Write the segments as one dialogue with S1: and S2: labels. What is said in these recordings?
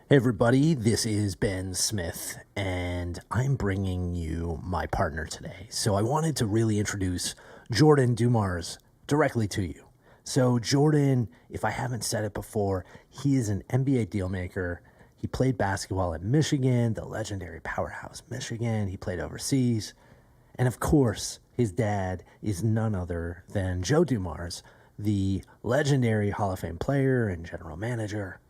S1: Hey everybody, this is Ben Smith, and I'm bringing you my partner today. So I wanted to really introduce Jordan Dumars directly to you. So Jordan, if I haven't said it before, he is an NBA dealmaker. He played basketball at Michigan, the legendary powerhouse Michigan. He played overseas. And of course, his dad is none other than Joe Dumars, the legendary Hall of Fame player and general manager.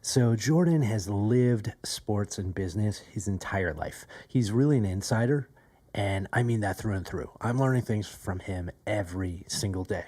S1: So Jordan has lived sports and business his entire life. He's really an insider, and I mean that through and through. I'm learning things from him every single day.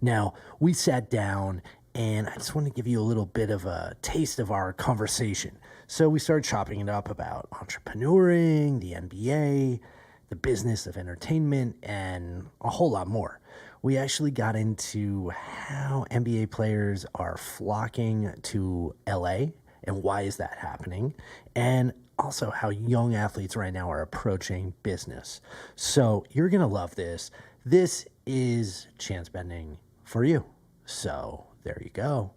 S1: Now, we sat down, and I just want to give you a little bit of a taste of our conversation. So we started chopping it up about entrepreneuring, the NBA, the business of entertainment, and a whole lot more. We actually got into how NBA players are flocking to LA and why is that happening, and also how young athletes right now are approaching business. So you're going to love this. This is chance bending for you. So there you go.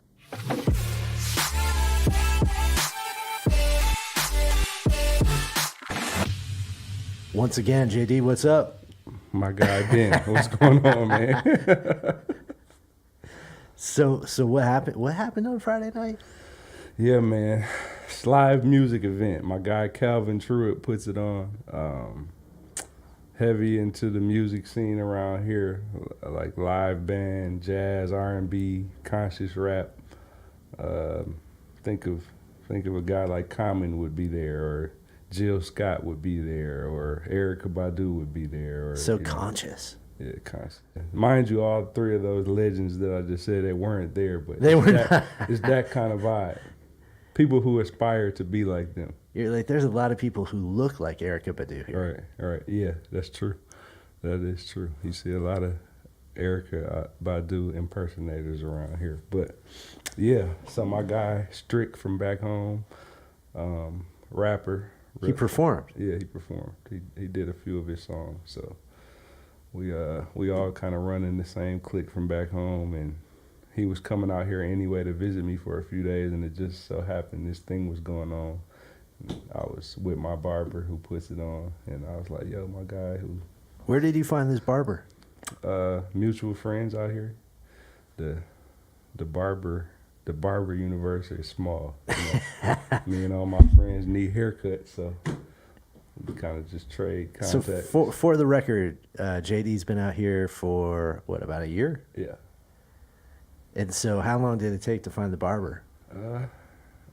S1: Once again, JD, what's up?
S2: My guy Ben, what's going on, man?
S1: So what happened? What happened on Friday night?
S2: Yeah, man, it's a live music event. My guy Calvin Truitt puts it on. Heavy into the music scene around here, like live band, jazz, R&B, conscious rap. Think of a guy like Common would be there, or Jill Scott would be there, or Erykah Badu would be there. Or,
S1: So conscious.
S2: Yeah, constant. Mind you, all three of those legends that I just said, they weren't there, but
S1: They were not.
S2: It's that kind of vibe. People who aspire to be like them.
S1: You're like, there's a lot of people who look like Erykah Badu here.
S2: Right. Yeah, that's true. That is true. You see a lot of Erykah Badu impersonators around here. But yeah, so my guy Strick from back home, rapper.
S1: He performed.
S2: Yeah, he performed. He did a few of his songs. So we all kind of run in the same clique from back home, and he was coming out here anyway to visit me for a few days, and it just so happened this thing was going on. I was with my barber who puts it on, and I was like, yo, my guy who...
S1: Where did you find this barber?
S2: Mutual friends out here. The barber universe is small. You know? Me and all my friends need haircuts, so we kind of just trade contacts.
S1: So for the record, JD's been out here for, what, about a year?
S2: Yeah.
S1: And so how long did it take to find the barber?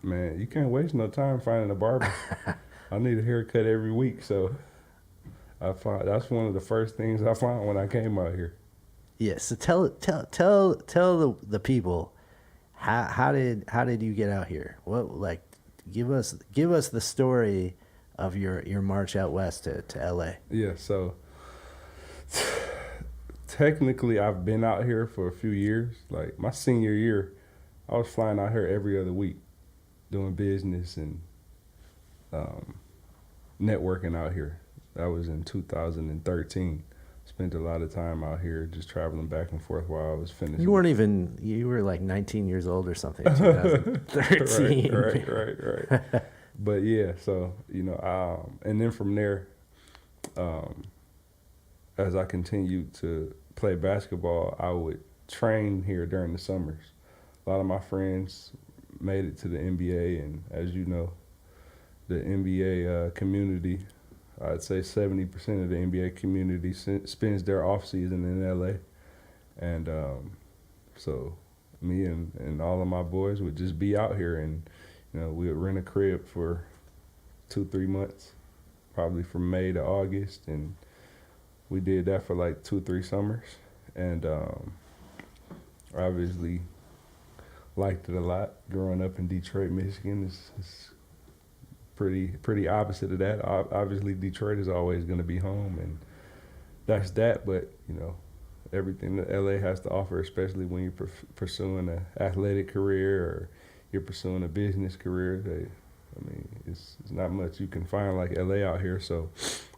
S2: Man, you can't waste no time finding a barber. I need a haircut every week, so that's one of the first things I found when I came out here.
S1: Yeah, so tell the people how did you get out here? What, like, give us the story of your march out west to LA.
S2: Yeah, so technically I've been out here for a few years. Like my senior year, I was flying out here every other week, doing business and networking out here. That was in 2013. Spent a lot of time out here just traveling back and forth while I was finishing.
S1: You were like 19 years old or something in 2013.
S2: Right. But yeah, so, and then from there, as I continued to play basketball, I would train here during the summers. A lot of my friends made it to the NBA, and as you know, the NBA community, I'd say 70% of the NBA community spends their off season in LA. And so me and all of my boys would just be out here, and we would rent a crib for 2-3 months, probably from May to August, and we did that for like 2-3 summers, and obviously liked it a lot. Growing up in Detroit, Michigan is pretty opposite of that. Obviously, Detroit is always going to be home, and that's that. But everything that LA has to offer, especially when you're pursuing an athletic career or you're pursuing a business career, it's not much you can find like LA out here. So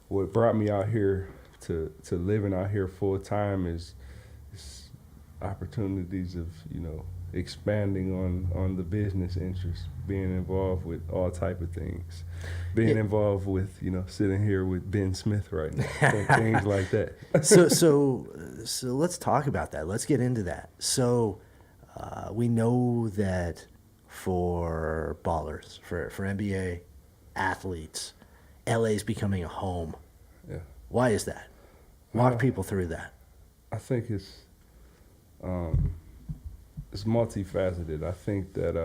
S2: what brought me out here to living out here full time is opportunities of expanding on the business interests, being involved with all type of things, being involved with, sitting here with Ben Smith right now, things like that.
S1: So let's talk about that. Let's get into that. So we know that for ballers, for NBA athletes, LA is becoming a home.
S2: Yeah.
S1: Why is that? Walk people through that.
S2: I think it's multifaceted. I think that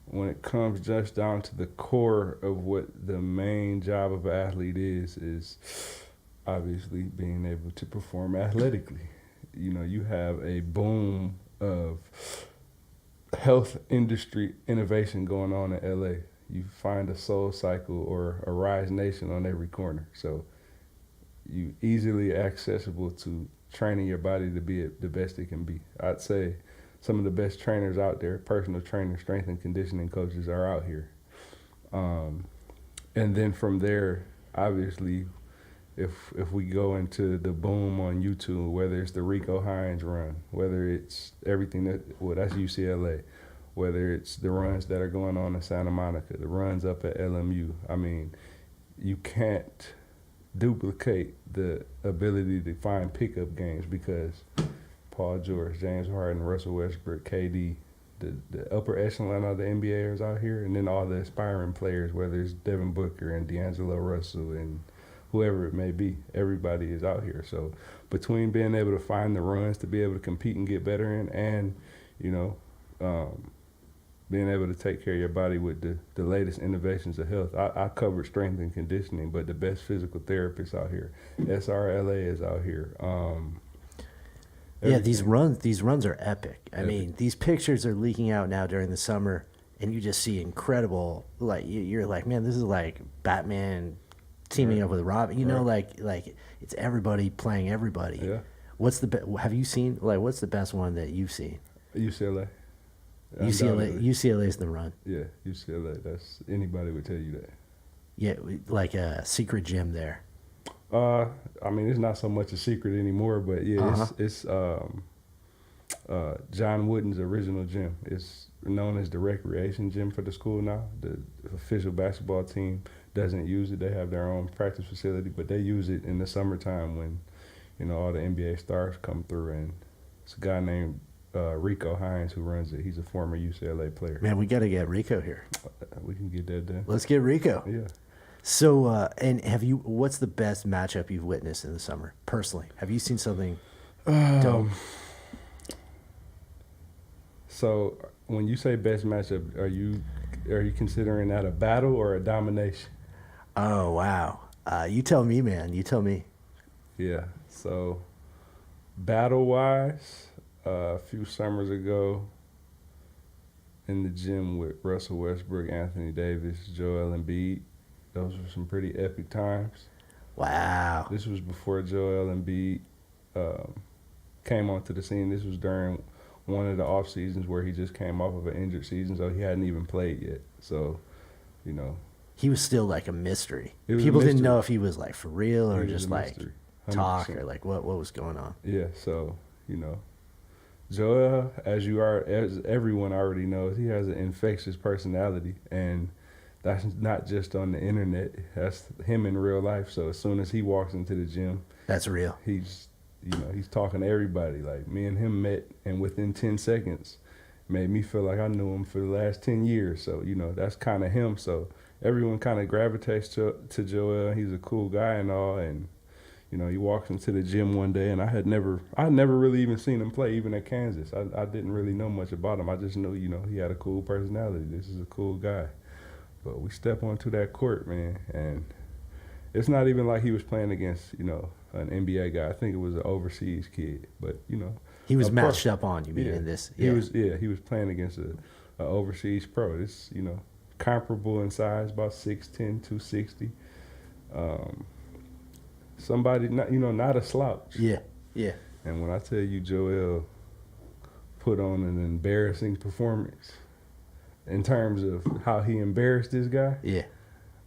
S2: when it comes just down to the core of what the main job of an athlete is obviously being able to perform athletically. You have a boom of health industry innovation going on in LA. You find a Soul Cycle or a Rise Nation on every corner. So you easily accessible to training your body to be the best it can be. I'd say some of the best trainers out there, personal trainers, strength and conditioning coaches are out here. And then from there, obviously, if we go into the boom on YouTube, whether it's the Rico Hines run, whether it's everything that's UCLA, whether it's the runs that are going on in Santa Monica, the runs up at LMU. I mean, you can't duplicate the ability to find pickup games because Paul George, James Harden, Russell Westbrook, KD, the upper echelon of the NBAers out here, and then all the aspiring players, whether it's Devin Booker and D'Angelo Russell and whoever it may be, everybody is out here. So between being able to find the runs to be able to compete and get better in, and being able to take care of your body with the latest innovations of health. I covered strength and conditioning, but the best physical therapists out here. SRLA is out here.
S1: These runs are epic. I mean, these pictures are leaking out now during the summer, and you just see incredible, like, you're like, man, this is like Batman teaming up with Robin. Like it's everybody playing everybody.
S2: Yeah.
S1: What's have you seen, what's the best one that you've seen?
S2: UCLA.
S1: UCLA's the run.
S2: Yeah, UCLA. That's anybody would tell you that.
S1: Yeah, like a secret gym there.
S2: I mean, it's not so much a secret anymore, but yeah, it's John Wooden's original gym. It's known as the recreation gym for the school now. The official basketball team doesn't use it. They have their own practice facility, but they use it in the summertime when, all the NBA stars come through. And it's a guy named Rico Hines who runs it. He's a former UCLA player.
S1: Man, we got to get Rico here.
S2: We can get that done.
S1: Let's get Rico.
S2: Yeah.
S1: So, and what's the best matchup you've witnessed in the summer, personally? Have you seen something dope?
S2: So, when you say best matchup, are you considering that a battle or a domination?
S1: Oh, wow. You tell me, man. You tell me.
S2: Yeah. So, battle-wise, a few summers ago, in the gym with Russell Westbrook, Anthony Davis, Joel Embiid, those were some pretty epic times.
S1: Wow.
S2: This was before Joel Embiid came onto the scene. This was during one of the off seasons where he just came off of an injured season, so he hadn't even played yet. So,
S1: he was still like a mystery.
S2: It was
S1: People
S2: a mystery.
S1: didn't know if he was like for real or
S2: It was
S1: just
S2: a
S1: like
S2: mystery.
S1: talk
S2: 100%.
S1: or like what was going on.
S2: Yeah, so, Joel, as everyone already knows, he has an infectious personality, and that's not just on the internet. That's him in real life. So as soon as he walks into the gym,
S1: That's real.
S2: he's talking to everybody. Like, me and him met, and within 10 seconds, made me feel like I knew him for the last 10 years. So, that's kind of him. So everyone kind of gravitates to Joel. He's a cool guy and all, and he walks into the gym one day, and I had never really even seen him play, even at Kansas. I didn't really know much about him. I just knew, he had a cool personality. This is a cool guy. But we step onto that court, man, and it's not even like he was playing against, an NBA guy. I think it was an overseas kid, but
S1: He was matched up on you, mean,
S2: yeah,
S1: in this.
S2: Yeah. He was playing against a overseas pro. It's comparable in size, about 6'10", 260. Somebody not a slouch.
S1: Yeah.
S2: And when I tell you Joel put on an embarrassing performance in terms of how he embarrassed this guy,
S1: Yeah.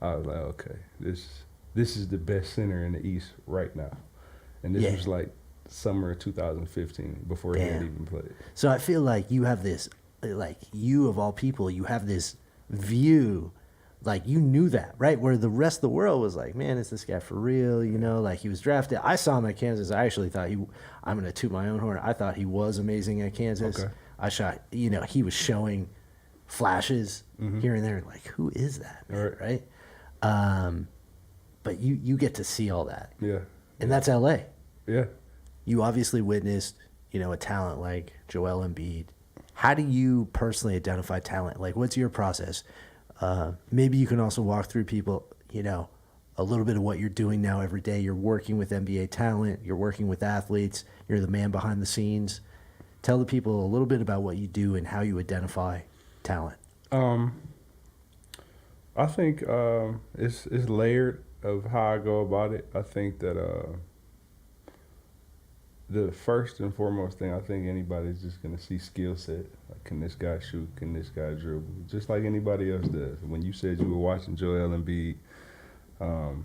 S2: I was like, okay, this is the best center in the East right now. And this
S1: Yeah.
S2: was like summer of 2015 before he had
S1: Damn.
S2: even played.
S1: So I feel like you have this, like you of all people, you have this view, like you knew that, right? Where the rest of the world was like, man, is this guy for real? You know, like he was drafted. I saw him at Kansas. I actually thought I'm going to toot my own horn. I thought he was amazing at Kansas.
S2: Okay.
S1: I shot, you know, he was showing flashes here and there. Like, who is that, man? Right? But you get to see all that.
S2: Yeah.
S1: And that's LA.
S2: Yeah.
S1: You obviously witnessed, you know, a talent like Joel Embiid. How do you personally identify talent? Like, what's your process? Maybe you can also walk through people, you know, a little bit of what you're doing now every day. You're working with NBA talent. You're working with athletes. You're the man behind the scenes. Tell the people a little bit about what you do and how you identify talent.
S2: I think it's layered of how I go about it. I think that the first and foremost thing, I think anybody's just going to see skill set. Like, can this guy shoot? Can this guy dribble? Just like anybody else does. When you said you were watching Joel Embiid, I'll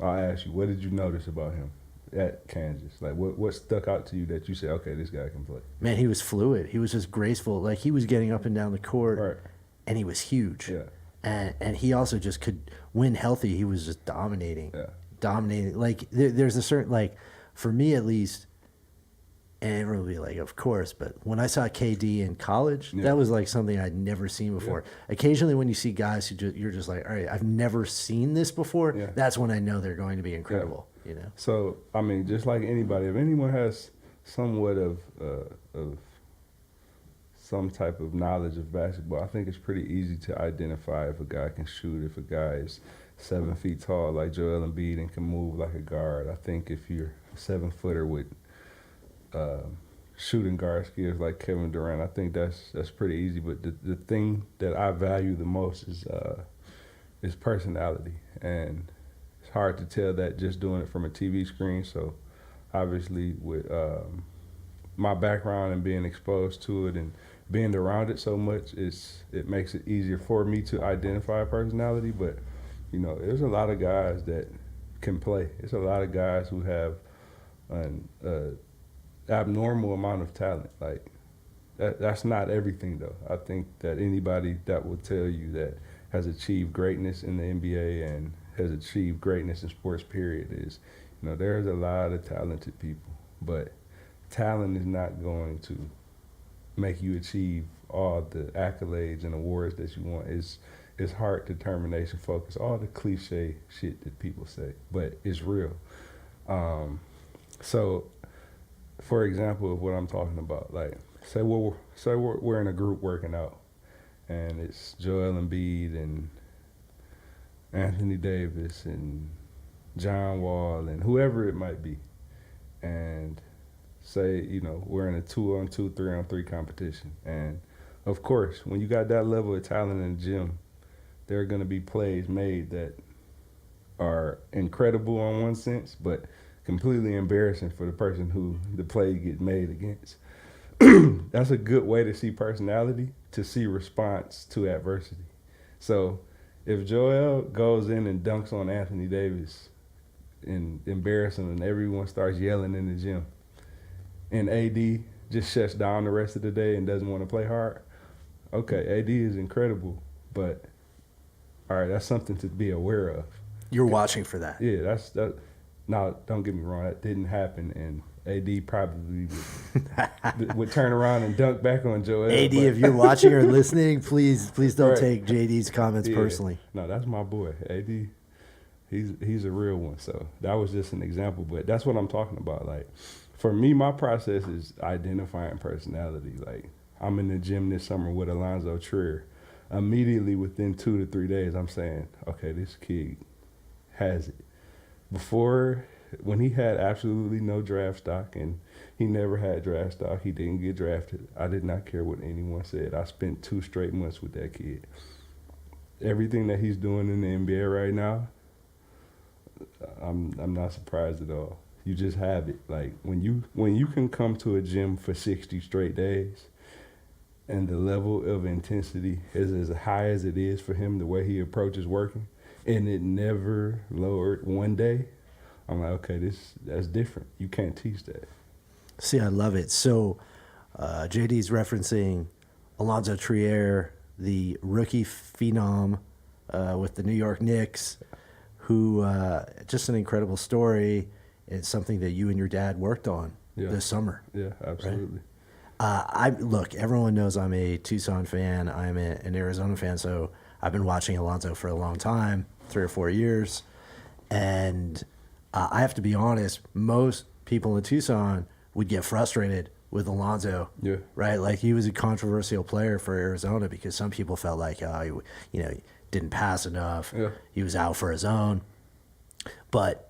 S2: ask you, what did you notice about him at Kansas? Like, what stuck out to you that you said, okay, this guy can play?
S1: Man, he was fluid. He was just graceful. Like, he was getting up and down the court,
S2: Right.
S1: and he was huge.
S2: Yeah.
S1: And he also just could, when healthy, he was just dominating.
S2: Yeah.
S1: Dominating. Like, there's a certain, like, for me at least, and everyone will be like, of course, but when I saw KD in college, that was like something I'd never seen before. Yeah. Occasionally when you see guys who you're just like, all right, I've never seen this before, that's when I know they're going to be incredible, you know?
S2: So, I mean, just like anybody, if anyone has somewhat of some type of knowledge of basketball, I think it's pretty easy to identify if a guy can shoot, if a guy is 7 feet tall like Joel Embiid and can move like a guard. I think if you're a 7-footer with shooting guard skills like Kevin Durant, I think that's pretty easy. But the thing that I value the most is personality, and it's hard to tell that just doing it from a TV screen. So obviously with my background and being exposed to it and being around it so much, it makes it easier for me to identify personality. But you know, there's a lot of guys that can play. There's a lot of guys who have an abnormal amount of talent. Like that's not everything though. I think that anybody that will tell you that has achieved greatness in the NBA and has achieved greatness in sports period is, you know, there's a lot of talented people, but talent is not going to make you achieve all the accolades and awards that you want. It's heart, determination, focus, all the cliche shit that people say, but it's real. So, for example, of what I'm talking about, like, say we're in a group working out, and it's Joel Embiid and Anthony Davis and John Wall and whoever it might be, and say, you know, we're in a 2-on-2, 3-on-3 competition, and of course, when you got that level of talent in the gym, there are going to be plays made that are incredible in one sense, but completely embarrassing for the person who the play gets made against. That's a good way to see personality, to see response to adversity. So if Joel goes in and dunks on Anthony Davis and embarrassing and everyone starts yelling in the gym, and AD just shuts down the rest of the day and doesn't want to play hard, okay, AD is incredible, but all right, that's something to be aware of.
S1: You're watching for that.
S2: Yeah, that. Now, don't get me wrong, that didn't happen, and AD probably would turn around and dunk back on Joel.
S1: AD, if you're watching or listening, please don't take JD's comments personally.
S2: No, that's my boy. AD, he's a real one. So that was just an example, but that's what I'm talking about. Like, for me, my process is identifying personality. Like, I'm in the gym this summer with Alonzo Trier. Immediately within 2 to 3 days, I'm saying, okay, this kid has it. Before, when he had absolutely no draft stock, and he never had draft stock, he didn't get drafted, I did not care what anyone said. I spent 2 straight months with that kid. Everything that he's doing in the NBA right now, I'm not surprised at all. You just have it. Like, when you can come to a gym for 60 straight days, and the level of intensity is as high as it is for him, the way he approaches working, and it never lowered one day, I'm like, okay, that's different. You can't teach that.
S1: See, I love it. So, JD's referencing Alonzo Trier, the rookie phenom with the New York Knicks, who just an incredible story. It's something that you and your dad worked on this summer.
S2: Yeah, absolutely.
S1: Right? Look, everyone knows I'm a Tucson fan. I'm an Arizona fan, so I've been watching Alonzo for a long time, 3 or 4 years, and I have to be honest. Most people in Tucson would get frustrated with Alonzo.
S2: Yeah.
S1: Right? Like, he was a controversial player for Arizona because some people felt like, he didn't pass enough.
S2: Yeah.
S1: He was out for his own. But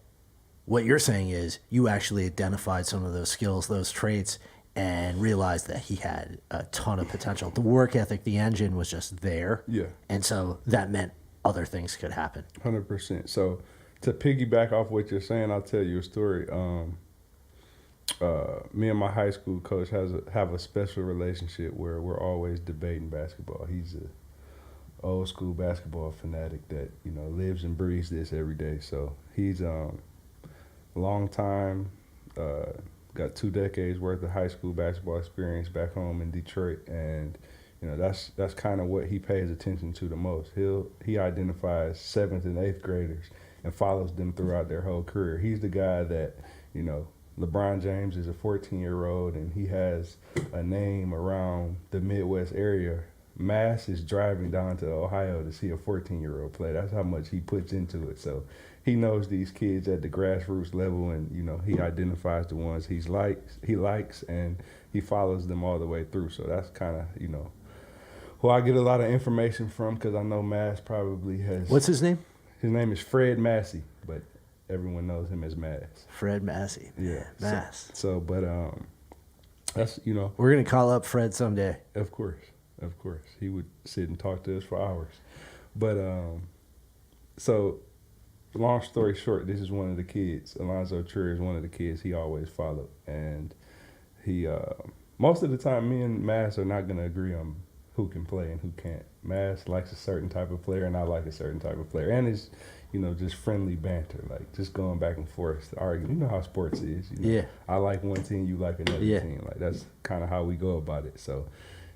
S1: what you're saying is you actually identified some of those skills, those traits, and realized that he had a ton of potential. The work ethic, the engine was just there.
S2: Yeah.
S1: And so that meant other things could happen.
S2: 100%. So to piggyback off what you're saying, I'll tell you a story. Me and my high school coach have a special relationship where we're always debating basketball. He's a old school basketball fanatic that lives and breathes this every day. So he's long time, got 2 decades worth of high school basketball experience back home in Detroit, and that's kind of what he pays attention to the most. He identifies 7th and 8th graders and follows them throughout their whole career. He's the guy that LeBron James is a 14-year-old and he has a name around the Midwest area. Mass is driving down to Ohio to see a 14-year-old play. That's how much he puts into it. So he knows these kids at the grassroots level, and he identifies the ones he likes, and he follows them all the way through. So that's kind of who I get a lot of information from, because I know Mass probably has.
S1: What's his name?
S2: His name is Fred Massey, but everyone knows him as Mass.
S1: Fred Massey.
S2: Yeah,
S1: Mass.
S2: But that's
S1: we're gonna call up Fred someday.
S2: Of course. He would sit and talk to us for hours. But so long story short, this is one of the kids. Alonzo Trier is one of the kids he always followed. And he most of the time, me and Mass are not going to agree on who can play and who can't. Mass likes a certain type of player, and I like a certain type of player. And it's, just friendly banter, like just going back and forth, arguing. You know how sports is.
S1: Yeah.
S2: I like one team, you like another team. Like, that's kind of how we go about it. So,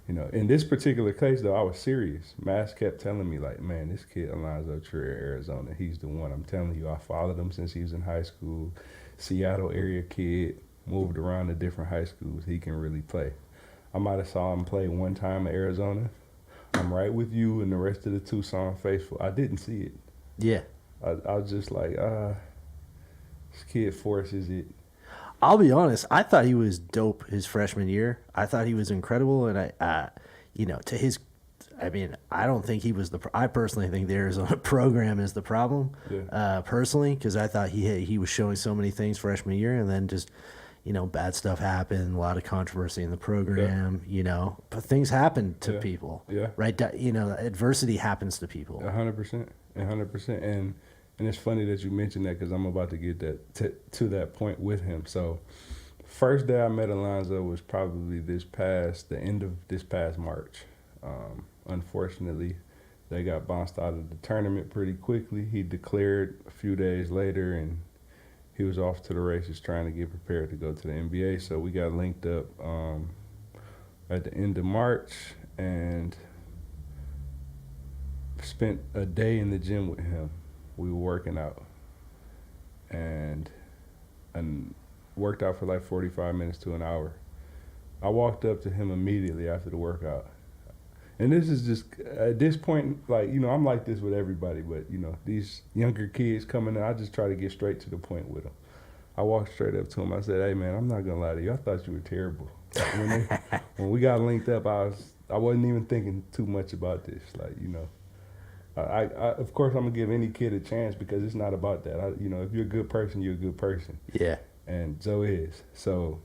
S2: in this particular case, though, I was serious. Mass kept telling me, like, man, this kid, Alonzo Trier, Arizona, he's the one. I'm telling you, I followed him since he was in high school. Seattle area kid, moved around to different high schools. He can really play. I might have saw him play one time at Arizona. I'm right with you and the rest of the Tucson faithful. I didn't see it.
S1: Yeah.
S2: I was just like, this kid forces it.
S1: I'll be honest. I thought he was dope his freshman year. I thought he was incredible, and I don't think he was I personally think the Arizona program is the problem.
S2: Yeah.
S1: Personally, because I thought he was showing so many things freshman year, and then just bad stuff happened, a lot of controversy in the program. But things happen to people.
S2: Yeah.
S1: Right. Adversity happens to people.
S2: 100%. 100%. And it's funny that you mentioned that, because I'm about to get to that point with him. So, first day I met Alonzo was probably the end of this past March. Unfortunately, they got bounced out of the tournament pretty quickly. He declared a few days later, and he was off to the races trying to get prepared to go to the NBA. So we got linked up at the end of March and spent a day in the gym with him. We were working out and worked out for like 45 minutes to an hour. I walked up to him immediately after the workout. And this is just, at this point, like, I'm like this with everybody, but, these younger kids coming in, I just try to get straight to the point with them. I walked straight up to him. I said, hey, man, I'm not going to lie to you. I thought you were terrible. When we got linked up, I wasn't even thinking too much about this. Like, I of course, I'm going to give any kid a chance, because it's not about that. If you're a good person, you're a good person.
S1: Yeah.
S2: And Joe is. So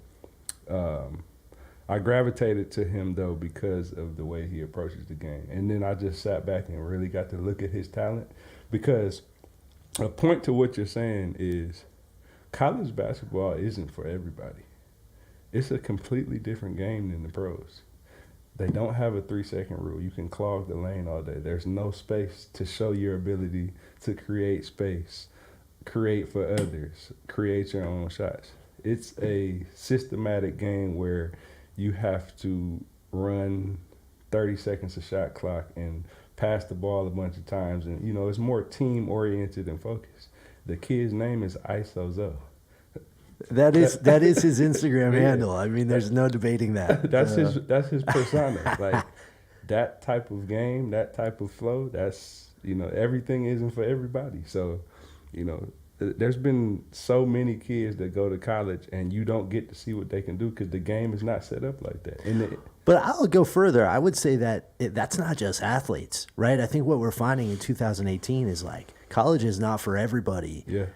S2: I gravitated to him, though, because of the way he approaches the game. And then I just sat back and really got to look at his talent, because a point to what you're saying is college basketball isn't for everybody. It's a completely different game than the pros. They don't have a 3-second rule. You can clog the lane all day. There's no space to show your ability to create space create for others, create your own shots. It's a systematic game where you have to run 30 seconds of shot clock and pass the ball a bunch of times. And, it's more team oriented and focused. The kid's name is ISOZO.
S1: That is his Instagram handle. I mean, there's no debating that.
S2: That's his persona. Like that type of game, that type of flow, that's, everything isn't for everybody. So, there's been so many kids that go to college and you don't get to see what they can do because the game is not set up like that.
S1: But I'll go further. I would say that that's not just athletes, right? I think what we're finding in 2018 is like college is not for everybody.
S2: Yeah.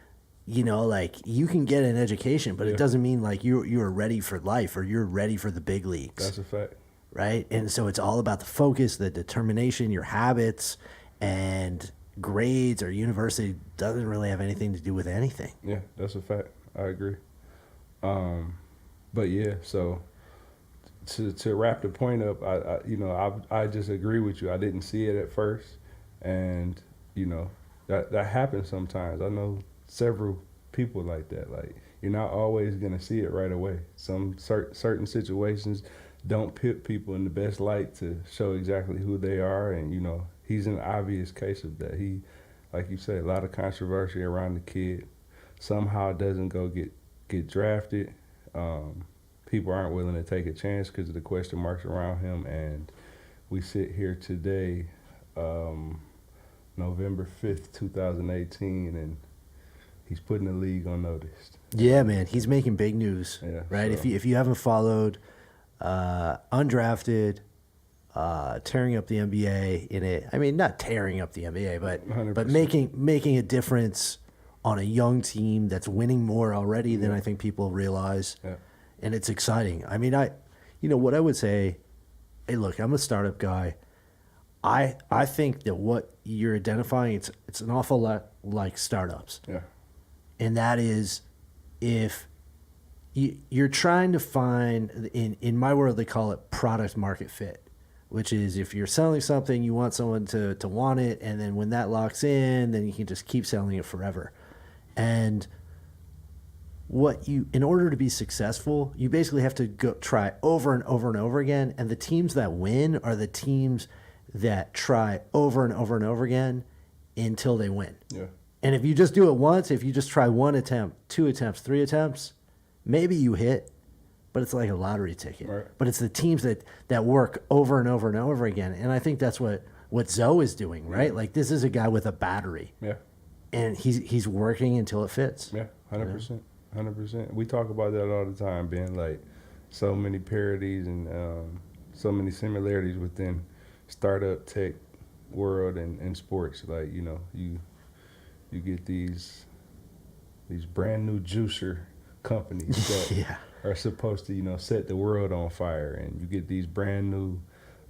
S1: Like you can get an education, but it doesn't mean like you are ready for life or you're ready for the big leagues.
S2: That's a fact.
S1: Right? And so it's all about the focus, the determination, your habits, and grades or university doesn't really have anything to do with anything.
S2: Yeah, that's a fact. I agree. But yeah, so to wrap the point up, I just agree with you. I didn't see it at first, and that happens sometimes. I know several people like that. Like you're not always gonna see it right away. Some certain situations don't put people in the best light to show exactly who they are, and he's an obvious case of that. He, like you said, a lot of controversy around the kid. Somehow doesn't go get drafted. People aren't willing to take a chance because of the question marks around him. And we sit here today, November 5th, 2018, and he's putting the league on notice.
S1: Yeah, man, he's making big news.
S2: Yeah,
S1: right.
S2: So.
S1: If you haven't followed, undrafted. Tearing up the NBA in it. I mean, not tearing up the NBA, but
S2: 100%.
S1: but making a difference on a young team that's winning more already than I think people realize.
S2: Yeah.
S1: And it's exciting. I mean, what I would say, hey, look, I'm a startup guy. I think that what you're identifying, it's an awful lot like startups.
S2: Yeah.
S1: And that is if you're trying to find, in my world, they call it product market fit. Which is if you're selling something, you want someone to want it, and then when that locks in, then you can just keep selling it forever. And in order to be successful, you basically have to go try over and over and over again, and the teams that win are the teams that try over and over and over again until they win.
S2: Yeah.
S1: And if you just do it once, if you just try 1 attempt, 2 attempts, 3 attempts, maybe you hit. But it's like a lottery ticket.
S2: Right.
S1: But it's the teams that work over and over and over again. And I think that's what Zoe is doing, right? Like this is a guy with a battery.
S2: Yeah.
S1: And he's working until it fits.
S2: Yeah, 100%. 100%. We talk about that all the time, Ben. Like so many parodies and so many similarities within startup tech world and sports. Like, you get these brand new juicer companies that
S1: Yeah.
S2: are supposed to, set the world on fire, and you get these brand new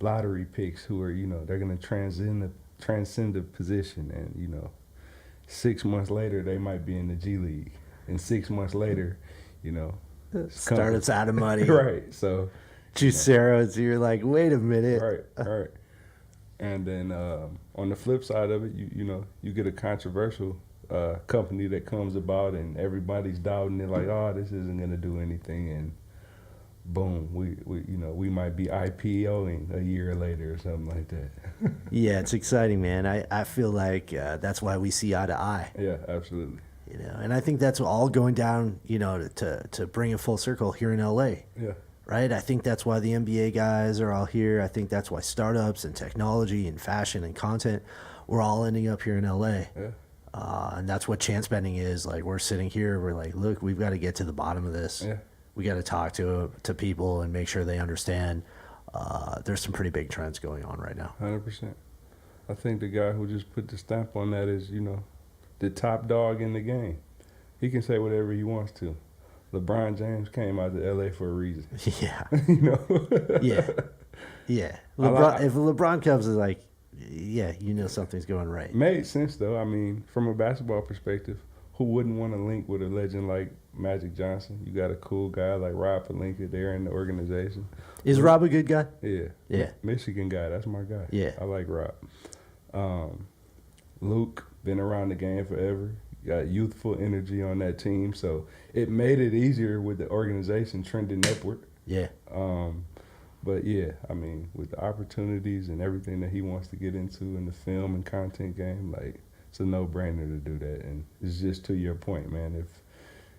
S2: lottery picks who are, they're gonna transcend the position, and 6 months later they might be in the G League, and 6 months later,
S1: Startups out of money.
S2: right? So
S1: Juiceros, you're like, wait a minute.
S2: right. And then on the flip side of it, you get a controversial company that comes about and everybody's doubting it, like, oh, this isn't gonna do anything, and boom, we might be IPOing a year later or something like that.
S1: Yeah, it's exciting, man. I feel like that's why we see eye to eye.
S2: Yeah, absolutely.
S1: And I think that's all going down, to bring it full circle here in LA.
S2: Yeah.
S1: Right? I think that's why the NBA guys are all here. I think that's why startups and technology and fashion and content, we're all ending up here in LA.
S2: Yeah.
S1: And that's what chance betting is. Like, we're sitting here, we're like, look, we've got to get to the bottom of this.
S2: Yeah.
S1: We got to talk to people and make sure they understand. There's some pretty big trends going on right now.
S2: 100%. I think the guy who just put the stamp on that is, the top dog in the game. He can say whatever he wants to. LeBron James came out to LA for a reason.
S1: Yeah.
S2: Yeah.
S1: Yeah. If LeBron comes, is like, yeah, something's going right.
S2: Made sense, though. I mean, from a basketball perspective, who wouldn't want to link with a legend like Magic Johnson? You got a cool guy like Rob Pelinka there in the organization.
S1: Is Rob a good guy?
S2: Yeah.
S1: Yeah.
S2: Michigan guy. That's my guy.
S1: Yeah.
S2: I like Rob. Luke, been around the game forever. got youthful energy on that team. So it made it easier with the organization trending upward.
S1: Yeah.
S2: But yeah, I mean, with the opportunities and everything that he wants to get into in the film and content game, like it's a no-brainer to do that. And it's just to your point, man.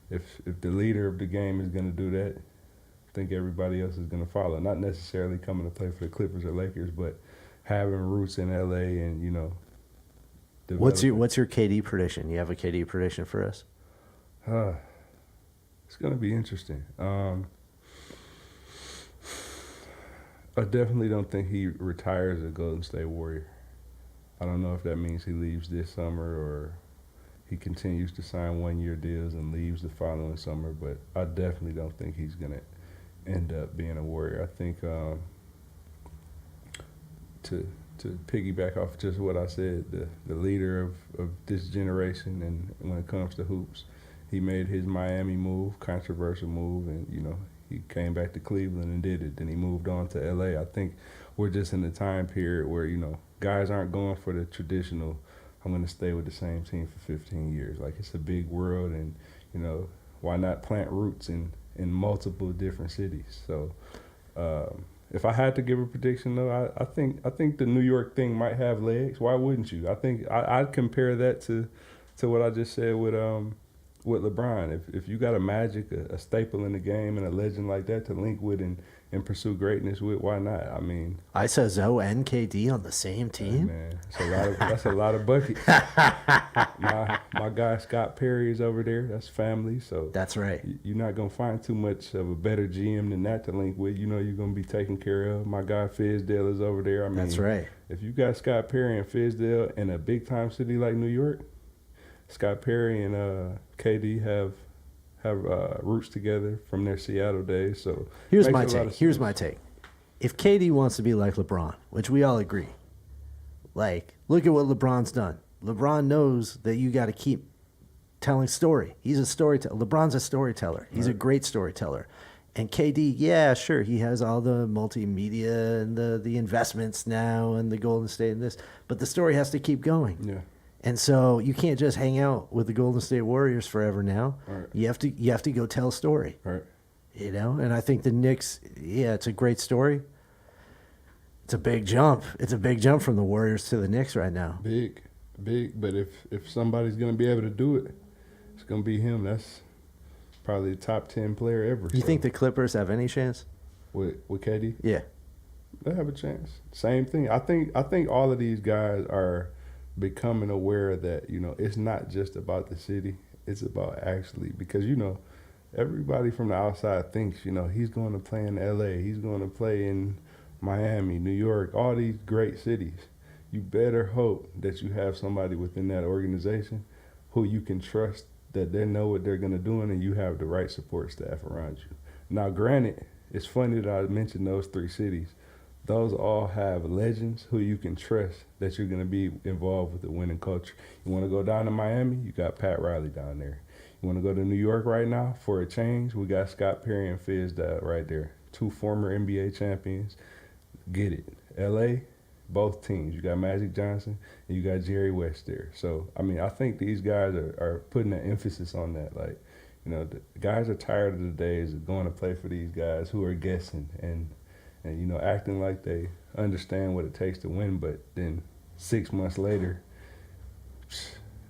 S2: If the leader of the game is going to do that, I think everybody else is going to follow. Not necessarily coming to play for the Clippers or Lakers, but having roots in LA and
S1: What's your KD prediction? You have a KD prediction for us?
S2: It's going to be interesting. I definitely don't think he retires a Golden State Warrior. I don't know if that means he leaves this summer or he continues to sign one-year deals and leaves the following summer, but I definitely don't think he's going to end up being a Warrior. I think to piggyback off just what I said, the leader of this generation and when it comes to hoops, he made his Miami move, controversial move, and, he came back to Cleveland and did it. Then he moved on to LA. I think we're just in the time period where, guys aren't going for the traditional, I'm going to stay with the same team for 15 years. Like, it's a big world, and, why not plant roots in multiple different cities? So if I had to give a prediction, though, I think the New York thing might have legs. Why wouldn't you? I think I'd compare that to what I just said with LeBron. If you got a Magic, a staple in the game, and a legend like that to link with and pursue greatness with, why not? I mean,
S1: I saw Zoe and KD on the same team.
S2: Man, that's a lot of buckets. my guy Scott Perry is over there. That's family. So
S1: that's right.
S2: You're not gonna find too much of a better GM than that to link with. You're gonna be taken care of. My guy Fizdale is over there. I mean,
S1: that's right.
S2: If you got Scott Perry and Fizdale in a big time city like New York, Scott Perry and KD have roots together from their Seattle days. So
S1: here's my take. If KD wants to be like LeBron, which we all agree, like, look at what LeBron's done. LeBron knows that you got to keep telling story. He's a storyteller. LeBron's a storyteller. He's a great storyteller. And KD, yeah, sure, he has all the multimedia and the investments now and the Golden State and this, but the story has to keep going.
S2: Yeah.
S1: And so you can't just hang out with the Golden State Warriors forever now.
S2: Right.
S1: You have to go tell a story.
S2: Right.
S1: And I think the Knicks, it's a great story. It's a big jump. It's a big jump from the Warriors to the Knicks right now.
S2: Big. But if somebody's going to be able to do it, it's going to be him. That's probably the top 10 player ever.
S1: You think the Clippers have any chance?
S2: With KD?
S1: Yeah.
S2: They have a chance. Same thing. I think all of these guys are becoming aware that, it's not just about the city. It's about actually, because, everybody from the outside thinks, he's going to play in LA. He's going to play in Miami, New York, all these great cities. You better hope that you have somebody within that organization who you can trust, that they know what they're going to do, and you have the right support staff around you. Now, granted, it's funny that I mentioned those three cities. Those all have legends who you can trust that you're going to be involved with the winning culture. You want to go down to Miami? You got Pat Riley down there. You want to go to New York right now for a change? We got Scott Perry and Fizdale right there. 2 former NBA champions. Get it. LA, both teams. You got Magic Johnson and you got Jerry West there. So, I mean, I think these guys are putting an emphasis on that. Like, the guys are tired of the days of going to play for these guys who are guessing and acting like they understand what it takes to win, but then 6 months later,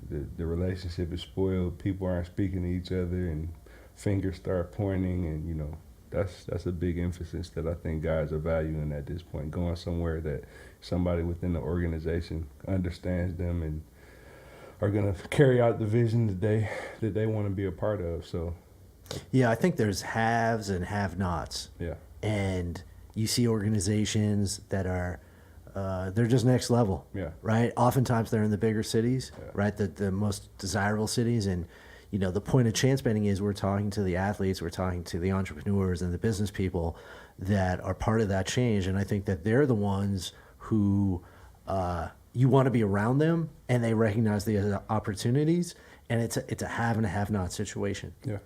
S2: the relationship is spoiled. People aren't speaking to each other, and fingers start pointing, and that's a big emphasis that I think guys are valuing at this point. Going somewhere that somebody within the organization understands them and are going to carry out the vision that they want to be a part of. So,
S1: yeah, I think there's haves and have-nots.
S2: Yeah,
S1: and you see organizations that are, they're just next level,
S2: yeah,
S1: right? Oftentimes they're in the bigger cities,
S2: yeah,
S1: right? The most desirable cities. And, the point of chance betting is we're talking to the athletes, we're talking to the entrepreneurs and the business people that are part of that change. And I think that they're the ones who you want to be around them, and they recognize the opportunities, and it's a have and a have-not situation.
S2: Yeah.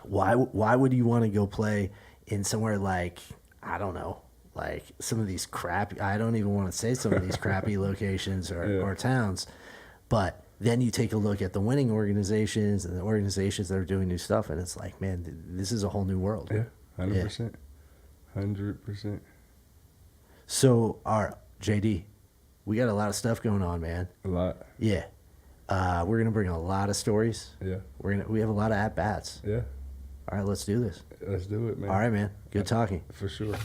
S1: Why would you want to go play in somewhere like, I don't know, like some of these crappy, I don't even want to say some of these crappy locations or towns, but then you take a look at the winning organizations and the organizations that are doing new stuff, and it's like, man, this is a whole new world.
S2: Yeah, 100%. 100%.
S1: So, JD, we got a lot of stuff going on, man.
S2: A lot.
S1: Yeah. We're gonna bring a lot of stories.
S2: Yeah.
S1: We have a lot of at bats.
S2: Yeah.
S1: All right, let's do this.
S2: Let's do it, man.
S1: All right, man. Good talking.
S2: For sure.